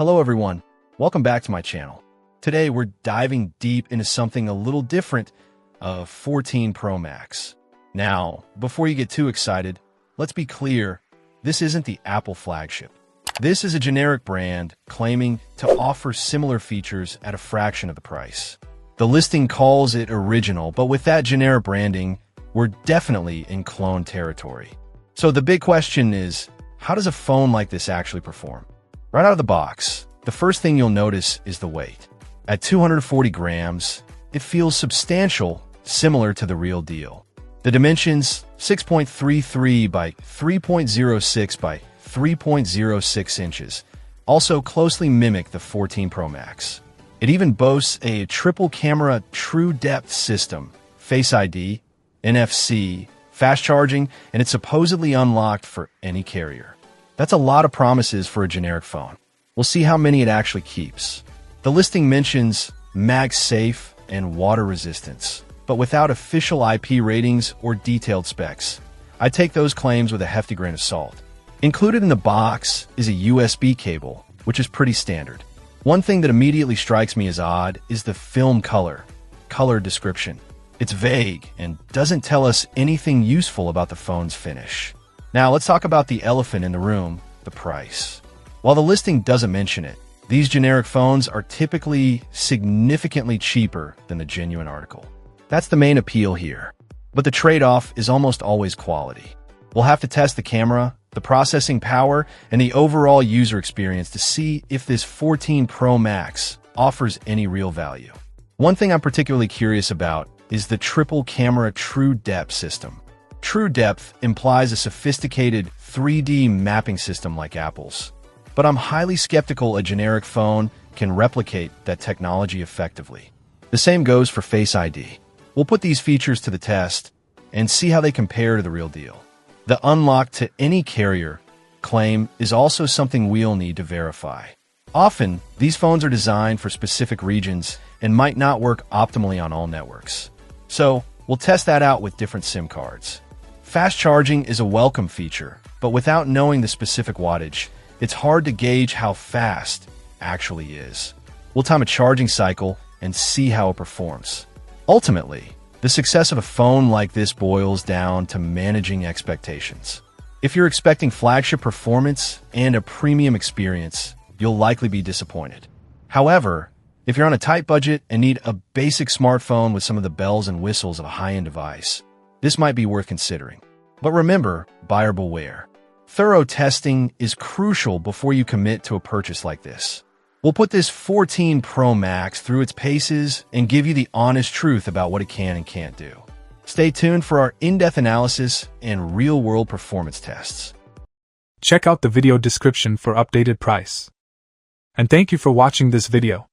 Hello everyone, welcome back to my channel. Today we're diving deep into something a little different, 14 Pro Max. Now, before you get too excited, let's be clear, this isn't the Apple flagship. This is a generic brand claiming to offer similar features at a fraction of the price. The listing calls it original, but with that generic branding, we're definitely in clone territory. So the big question is, how does a phone like this actually perform? Right out of the box, the first thing you'll notice is the weight. At 240 grams, it feels substantial, similar to the real deal. The dimensions, 6.33 by 3.06 by 3.06 inches, also closely mimic the 14 Pro Max. It even boasts a triple-camera true depth system, Face ID, NFC, fast charging, and it's supposedly unlocked for any carrier. That's a lot of promises for a generic phone. We'll see how many it actually keeps. The listing mentions MagSafe and water resistance, but without official IP ratings or detailed specs. I take those claims with a hefty grain of salt. Included in the box is a USB cable, which is pretty standard. One thing that immediately strikes me as odd is the film color description. It's vague and doesn't tell us anything useful about the phone's finish. Now let's talk about the elephant in the room, the price. While the listing doesn't mention it, these generic phones are typically significantly cheaper than the genuine article. That's the main appeal here. But the trade-off is almost always quality. We'll have to test the camera, the processing power, and the overall user experience to see if this 14 Pro Max offers any real value. One thing I'm particularly curious about is the triple-camera true depth system. True depth implies a sophisticated 3D mapping system like Apple's. But I'm highly skeptical a generic phone can replicate that technology effectively. The same goes for Face ID. We'll put these features to the test and see how they compare to the real deal. The unlock to any carrier claim is also something we'll need to verify. Often, these phones are designed for specific regions and might not work optimally on all networks. So, we'll test that out with different SIM cards. Fast charging is a welcome feature, but without knowing the specific wattage, it's hard to gauge how fast it actually is. We'll time a charging cycle and see how it performs. Ultimately, the success of a phone like this boils down to managing expectations. If you're expecting flagship performance and a premium experience, you'll likely be disappointed. However, if you're on a tight budget and need a basic smartphone with some of the bells and whistles of a high-end device, this might be worth considering. But remember, buyer beware. Thorough testing is crucial before you commit to a purchase like this. We'll put this 14 Pro Max through its paces and give you the honest truth about what it can and can't do. Stay tuned for our in-depth analysis and real-world performance tests. Check out the video description for updated price. And thank you for watching this video.